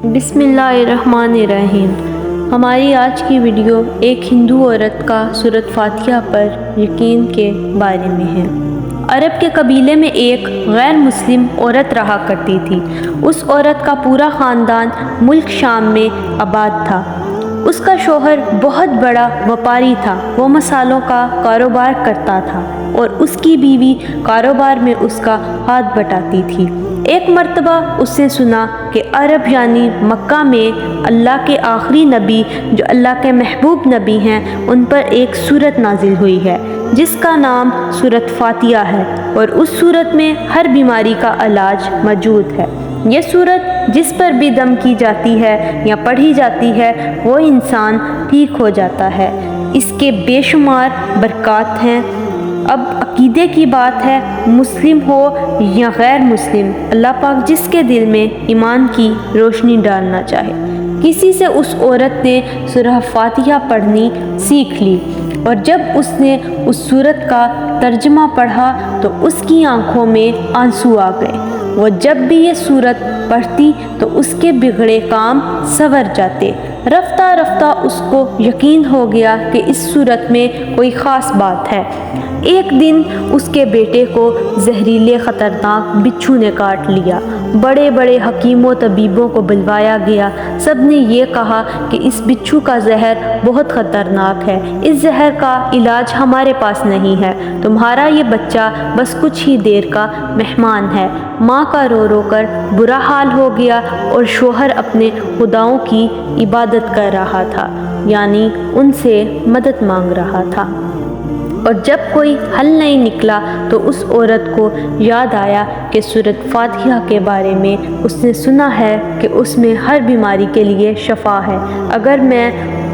بسم اللہ الرحمن الرحیم۔ ہماری آج کی ویڈیو ایک ہندو عورت کا سورۃ فاتحہ پر یقین کے بارے میں ہے۔ عرب کے قبیلے میں ایک غیر مسلم عورت رہا کرتی تھی۔ اس عورت کا پورا خاندان ملک شام میں آباد تھا۔ اس کا شوہر بہت بڑا وپاری تھا۔ وہ مسالوں کا کاروبار کرتا تھا اور اس کی بیوی کاروبار میں اس کا ہاتھ بٹاتی تھی۔ ایک مرتبہ اس نے سنا کہ عرب یعنی مکہ میں اللہ کے آخری نبی جو اللہ کے محبوب نبی ہیں ان پر ایک سورت نازل ہوئی ہے جس کا نام سورۃ فاتحہ ہے، اور اس سورت میں ہر بیماری کا علاج موجود ہے۔ یہ سورت جس پر بھی دم کی جاتی ہے یا پڑھی جاتی ہے وہ انسان ٹھیک ہو جاتا ہے۔ اس کے بے شمار برکات ہیں۔ اب عقیدے کی بات ہے، مسلم ہو یا غیر مسلم، اللہ پاک جس کے دل میں ایمان کی روشنی ڈالنا چاہے۔ کسی سے اس عورت نے سورہ فاتحہ پڑھنی سیکھ لی، اور جب اس نے اس سورت کا ترجمہ پڑھا تو اس کی آنکھوں میں آنسو آ گئے۔ وہ جب بھی یہ سورت پڑھتی تو اس کے بگڑے کام سنور جاتے۔ رفتہ رفتہ اس کو یقین ہو گیا کہ اس سورت میں کوئی خاص بات ہے۔ ایک دن اس کے بیٹے کو زہریلے خطرناک بچھو نے کاٹ لیا۔ بڑے بڑے حکیموں و طبیبوں کو بلوایا گیا۔ سب نے یہ کہا کہ اس بچھو کا زہر بہت خطرناک ہے، اس زہر کا علاج ہمارے پاس نہیں ہے، تمہارا یہ بچہ بس کچھ ہی دیر کا مہمان ہے۔ ماں کا رو رو کر برا حال ہو گیا اور شوہر اپنے خداؤں کی عبادت کر رہا تھا، یعنی ان سے مدد مانگ رہا تھا۔ اور جب کوئی حل نہیں نکلا تو اس عورت کو یاد آیا کہ سورۃ فاتحہ کے بارے میں اس نے سنا ہے کہ اس میں ہر بیماری کے لیے شفا ہے۔ اگر میں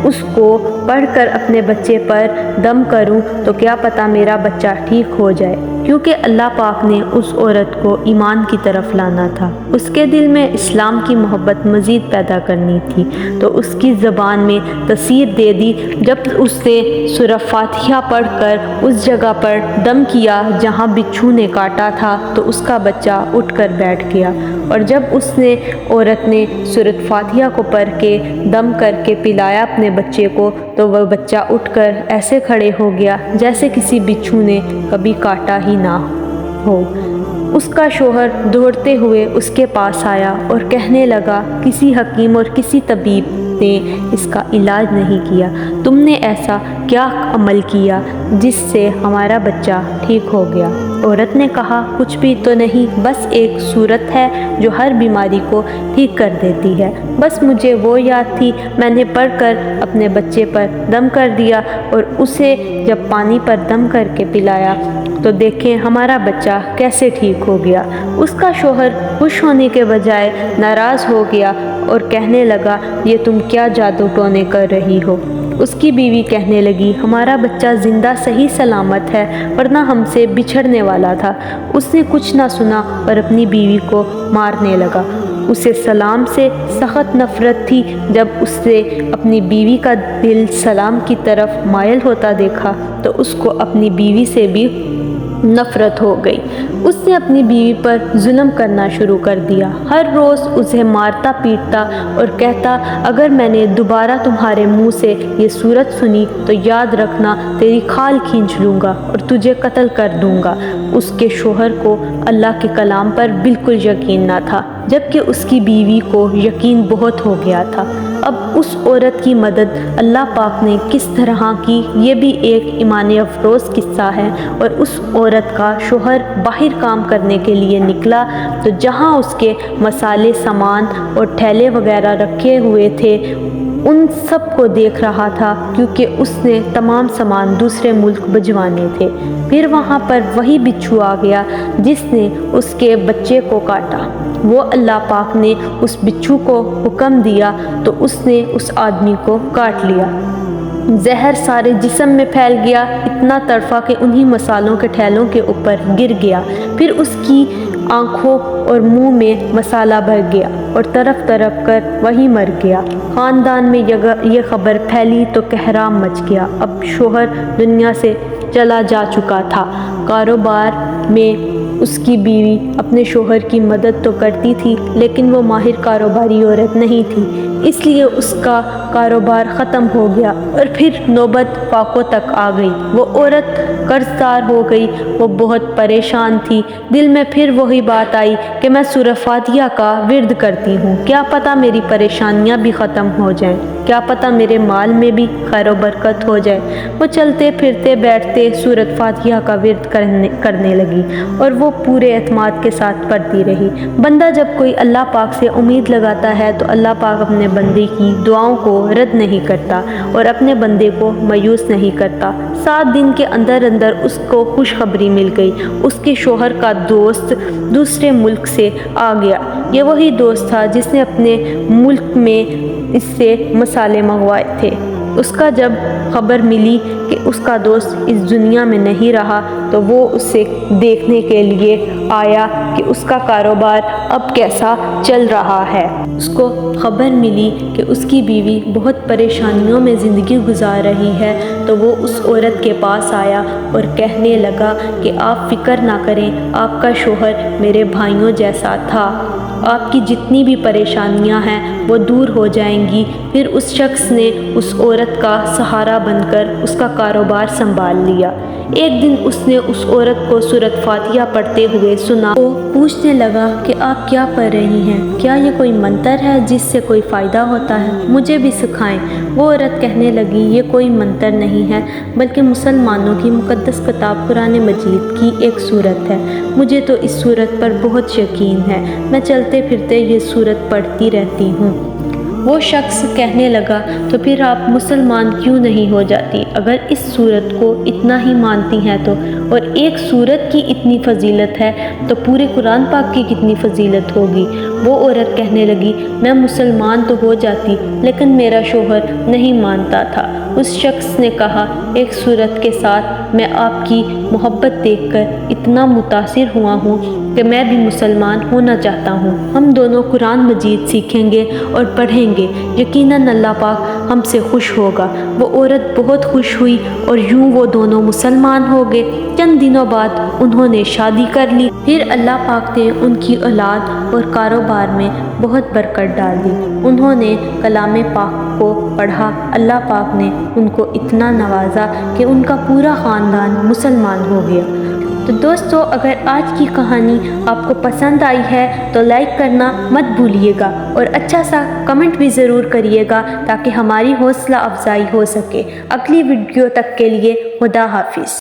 اس کو پڑھ کر اپنے بچے پر دم کروں تو کیا پتہ میرا بچہ ٹھیک ہو جائے، کیونکہ اللہ پاک نے اس عورت کو ایمان کی طرف لانا تھا۔ اس کے دل میں اسلام کی محبت مزید پیدا کرنی تھی، تو اس کی زبان میں تاثیر دے دی۔ جب اس نے سورہ فاتحہ پڑھ کر اس جگہ پر دم کیا جہاں بچھو نے کاٹا تھا تو اس کا بچہ اٹھ کر بیٹھ گیا، اور جب اس نے عورت نے سورۃ فاتحہ کو پڑھ کے دم کر کے پلایا اپنے بچے کو تو وہ بچہ اٹھ کر ایسے کھڑے ہو گیا جیسے کسی بچھو نے کبھی کاٹا ہی نہ ہو۔ اس کا شوہر دوڑتے ہوئے اس کے پاس آیا اور کہنے لگا، کسی حکیم اور کسی طبیب نے اس کا علاج نہیں کیا، تم نے ایسا کیا عمل کیا جس سے ہمارا بچہ ٹھیک ہو گیا؟ عورت نے کہا، کچھ بھی تو نہیں، بس ایک سورت ہے جو ہر بیماری کو ٹھیک کر دیتی ہے، بس مجھے وہ یاد تھی، میں نے پڑھ کر اپنے بچے پر دم کر دیا، اور اسے جب پانی پر دم کر کے پلایا تو دیکھیں ہمارا بچہ کیسے ٹھیک ہو گیا۔ اس کا شوہر خوش ہونے کے بجائے ناراض ہو گیا اور کہنے لگا، یہ تم کیا جادو ٹونے کر رہی ہو؟ اس کی بیوی کہنے لگی، ہمارا بچہ زندہ صحیح سلامت ہے، ورنہ ہم سے بچھڑنے والا تھا۔ اس نے کچھ نہ سنا اور اپنی بیوی کو مارنے لگا۔ اسے سلام سے سخت نفرت تھی۔ جب اس نے اپنی بیوی کا دل سلام کی طرف مائل ہوتا دیکھا تو اس کو اپنی بیوی سے بھی نفرت ہو گئی۔ اس نے اپنی بیوی پر ظلم کرنا شروع کر دیا، ہر روز اسے مارتا پیٹتا اور کہتا، اگر میں نے دوبارہ تمہارے منہ سے یہ سورت سنی تو یاد رکھنا تیری کھال کھینچ لوں گا اور تجھے قتل کر دوں گا۔ اس کے شوہر کو اللہ کے کلام پر بالکل یقین نہ تھا، جبکہ اس کی بیوی کو یقین بہت ہو گیا تھا۔ اب اس عورت کی مدد اللہ پاک نے کس طرح کی، یہ بھی ایک ایمان افروز قصہ ہے۔ اور اس عورت کا شوہر باہر کام کرنے کے لیے نکلا تو جہاں اس کے مسالے سامان اور ٹھیلے وغیرہ رکھے ہوئے تھے ان سب کو دیکھ رہا تھا، کیونکہ اس نے تمام سامان دوسرے ملک بھجوانے تھے۔ پھر وہاں پر وہی بچھو آ گیا جس نے اس کے بچے کو کاٹا۔ وہ اللہ پاک نے اس بچھو کو حکم دیا تو اس نے اس آدمی کو کاٹ لیا۔ زہر سارے جسم میں پھیل گیا، اتنا تڑپا کہ انہی مسالوں کے ٹھیلوں کے اوپر گر گیا۔ پھر اس کی آنکھوں اور منہ میں مسالہ بھر گیا اور تڑپ تڑپ کر وہی مر گیا۔ خاندان میں یہ خبر پھیلی تو کہرام مچ گیا۔ اب شوہر دنیا سے چلا جا چکا تھا۔ کاروبار میں اس کی بیوی اپنے شوہر کی مدد تو کرتی تھی لیکن وہ ماہر کاروباری عورت نہیں تھی، اس لیے اس کا کاروبار ختم ہو گیا اور پھر نوبت فاقوں تک آ گئی۔ وہ عورت قرض دار ہو گئی، وہ بہت پریشان تھی۔ دل میں پھر وہی بات آئی کہ میں سورہ فاتحہ کا ورد کرتی ہوں، کیا پتہ میری پریشانیاں بھی ختم ہو جائیں، کیا پتہ میرے مال میں بھی خیر و برکت ہو جائے۔ وہ چلتے پھرتے بیٹھتے سورۃ فاتحہ کا ورد کرنے لگی اور وہ پورے اعتماد کے ساتھ پڑھتی رہی۔ بندہ جب کوئی اللہ پاک سے امید لگاتا ہے تو اللہ پاک اپنے بندے کی دعاؤں کو رد نہیں کرتا اور اپنے بندے کو مایوس نہیں کرتا۔ 7 دن کے اندر اس کو خوشخبری مل گئی، اس کے شوہر کا دوست دوسرے ملک سے آ گیا۔ یہ وہی دوست تھا جس نے اپنے ملک میں اس سے مسالے منگوائے تھے۔ اس کا جب خبر ملی کہ اس کا دوست اس دنیا میں نہیں رہا تو وہ اسے دیکھنے کے لیے آیا کہ اس کا کاروبار اب کیسا چل رہا ہے۔ اس کو خبر ملی کہ اس کی بیوی بہت پریشانیوں میں زندگی گزار رہی ہے تو وہ اس عورت کے پاس آیا اور کہنے لگا کہ آپ فکر نہ کریں، آپ کا شوہر میرے بھائیوں جیسا تھا، آپ کی جتنی بھی پریشانیاں ہیں وہ دور ہو جائیں گی۔ پھر اس شخص نے اس عورت کا سہارا بن کر اس کا کاروبار سنبھال لیا۔ ایک دن اس نے اس عورت کو سورۃ فاتحہ پڑھتے ہوئے سنا۔ وہ پوچھنے لگا کہ آپ کیا پڑھ رہی ہیں، کیا یہ کوئی منتر ہے جس سے کوئی فائدہ ہوتا ہے؟ مجھے بھی سکھائیں۔ وہ عورت کہنے لگی یہ کوئی منتر نہیں ہے بلکہ مسلمانوں کی مقدس کتاب قرآن مجید کی ایک سورت ہے۔ مجھے تو اس سورت پر بہت یقین ہے، میں چلتے پھرتے یہ سورت پڑھتی رہتی ہوں۔ وہ شخص کہنے لگا تو پھر آپ مسلمان کیوں نہیں ہو جاتی؟ اگر اس سورت کو اتنا ہی مانتی ہیں تو، اور ایک سورت کی اتنی فضیلت ہے تو پورے قرآن پاک کی کتنی فضیلت ہوگی؟ وہ عورت کہنے لگی میں مسلمان تو ہو جاتی لیکن میرا شوہر نہیں مانتا تھا۔ اس شخص نے کہا ایک سورت کے ساتھ میں آپ کی محبت دیکھ کر اتنا متاثر ہوا ہوں کہ میں بھی مسلمان ہونا چاہتا ہوں۔ ہم دونوں قرآن مجید سیکھیں گے اور پڑھیں گے، یقیناً اللہ پاک ہم سے خوش ہوگا۔ وہ عورت بہت خوش ہوئی اور یوں وہ دونوں مسلمان ہو گئے۔ چند دنوں بعد انہوں نے شادی کر لی۔ پھر اللہ پاک نے ان کی اولاد اور کاروبار میں بہت برکت ڈال دی۔ انہوں نے کلام پاک کو پڑھا، اللہ پاک نے ان کو اتنا نوازا کہ ان کا پورا خاندان مسلمان ہو گیا۔ تو دوستو، اگر آج کی کہانی آپ کو پسند آئی ہے تو لائک کرنا مت بھولیے گا اور اچھا سا کمنٹ بھی ضرور کریے گا تاکہ ہماری حوصلہ افزائی ہو سکے۔ اگلی ویڈیو تک کے لیے خدا حافظ۔